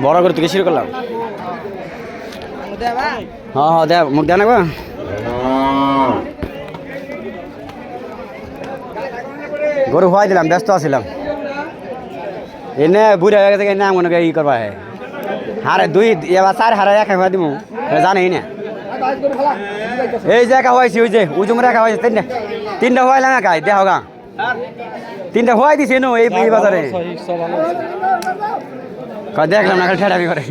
বড় করে তুই শুরু করলাম হ্যাঁ হ্যাঁ দেখ মুখ দেয় না গো গরু হওয়াই দিলাম ব্যস্ত আছিলাম এনে বুড়া হয়ে গেছে না মনে ই করবা হে হারে দুই এবার চার হারে একা হওয়া দিব জানেই না এই যে একা হয়েছি ওই যে উজুমরে একা হয়েছে তিনটা হওয়াইলাম একাই দেহ গা তিনটা হওয়াই দিছে নো এই বাজারে দেখলাম না খালি ঠেটামি করে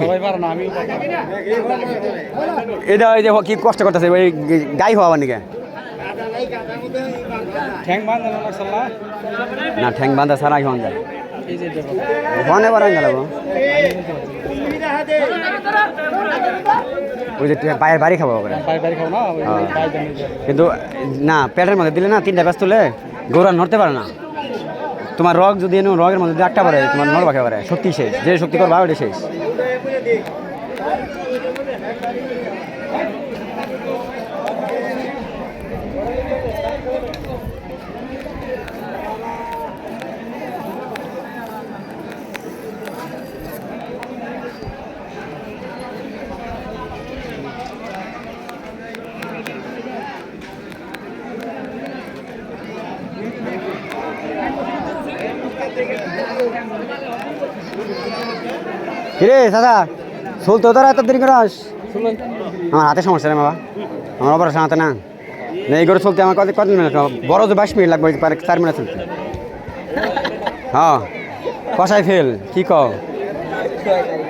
এটা ওই যে কি কষ্ট করতেছে ওই গাই হওয়া নিকে না ঠ্যাং বান্ধা ছাড়াই হন যায় হনে বারান গেল ওই যে পায়ের বাড়ি খাবো কিন্তু না পেটের মধ্যে দিলে না তিনটা ব্যাস তুলে গৌরা নড়তে পারে না তোমার রগ যদি রগের মধ্যে যদি একটা পারে তোমার নড়বা খেয়ে শক্তি শেষ যে শক্তি করবা ওটা শেষ কিরে দাদা চলতো তোরা এত দেরি করে আস আমার হাতে সমস্যা রে বাবা আমার অপারেশন হাতে না এই করে চলতে আমার কত মিনিট বড় তো 22 মিনিট লাগবে 4 মিনিট চলতে হ্যাঁ কষাই ফেল কি কও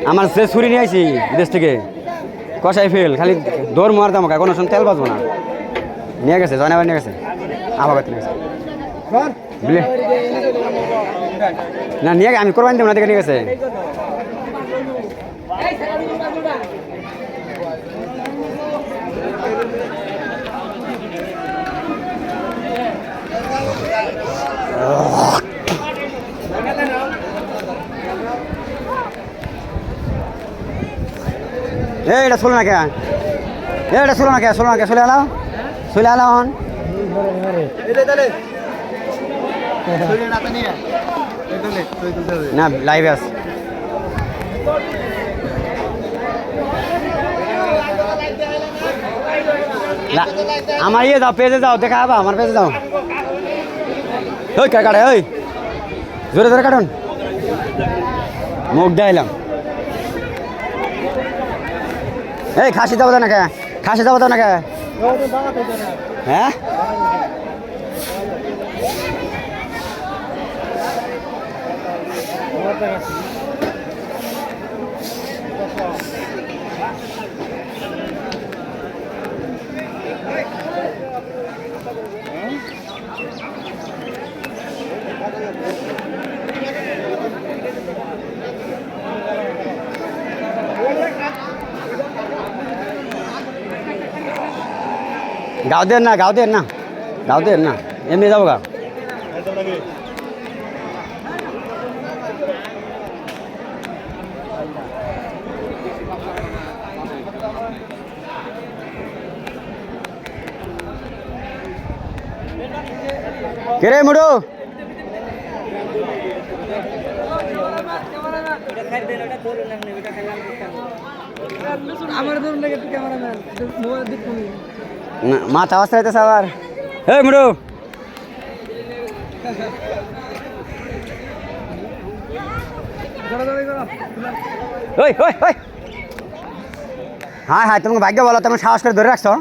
আমার যে ছুরি নিয়ে আইছি বিদেশ থেকে কষাই ফেল খালি দৌড় মারতাম আমাকে কোনো সময় তেল বাজবো না নিয়ে গেছে জয়নাবার নিয়ে গেছে আবার নিয়ে গেছে না নিয়ে আমি কোরবানি দেবো না দেখে নিয়ে গেছে এটা চলো না কে এটা চলো না কে চলে আলাও হন না লাইভ আছে আমার ইয়ে যাও পেজে যাও দেখা আবা আমার পেজে যাও ওই কাটে ওই জোরে জোরে কাটুন মুখ দেখাইলাম এই খাসি যাবো না কে খাসি যাবো না কে হ্যাঁ গাও দেন না এমনি যাবো গা কেরে মুড়ো আমার ধরুন লাগে ক্যামেরাম্যান মোবাইল দেখুন মাথা আসতে হইতেছে আবার এই মুড়ো ওই ওই ওই হ্যাঁ হ্যাঁ তুমি ভাগ্য বলো তুমি সাহস করে ধরে রাখছো